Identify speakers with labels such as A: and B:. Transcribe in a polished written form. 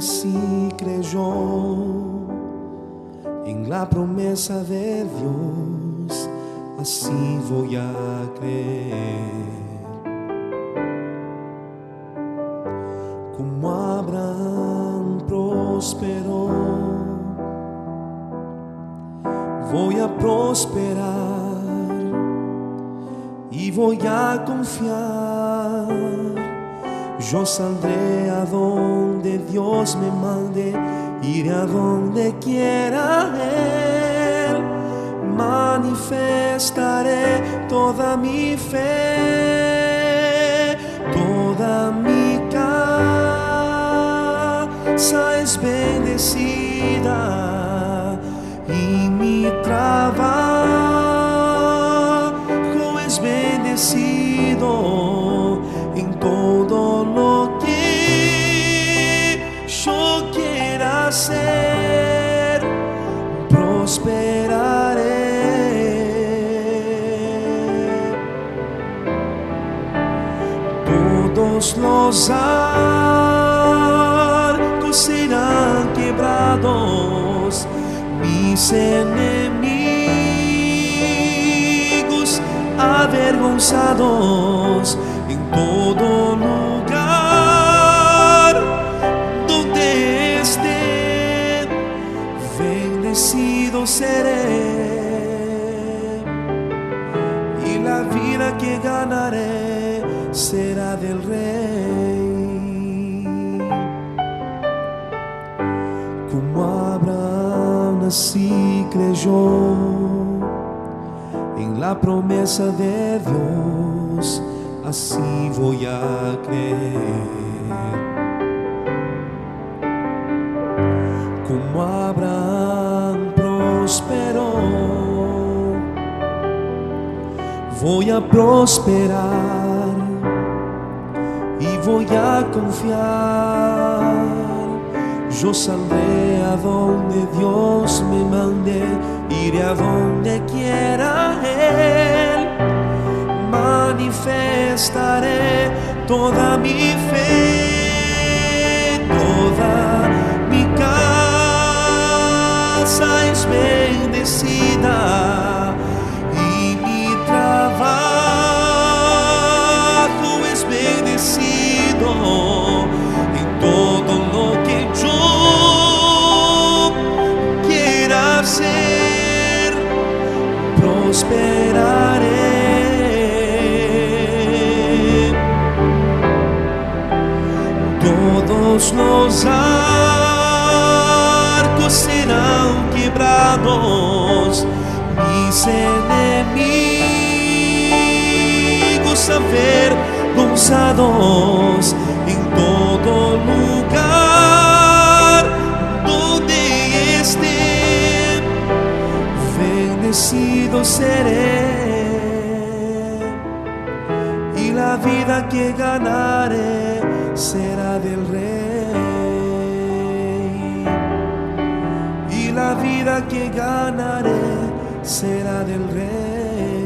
A: así creyó en la promesa de Dios, así voy a creer. Como Abraham prosperó, voy a prosperar y voy a confiar. Yo saldré a donde Dios me mande, iré a donde quiera Él. Manifestaré toda mi fe, toda mi casa es bendecida y mi trabajo es bendecido. En todo lo que yo quiera hacer, prosperaré. Todos los arcos serán quebrados, mis enemigos avergonzados. En todo lugar donde esté, bendecido seré, y la vida que ganaré será del Rey. Como Abraham así creyó en la promesa de Dios, así voy a creer. Como Abraham prosperó, voy a prosperar y voy a confiar. Yo saldré a donde Dios me mande, iré a donde quiera Él. Manifestaré toda mi fe, toda mi casa es bendecida y mi trabajo es bendecido. En todo lo que yo quiera hacer, prosperaré. Todos los arcos serán quebrados, mis enemigos avergonzados. En todo lugar donde esté, bendecido seré, y la vida que ganaré será del Rey, y la vida que ganaré será del Rey.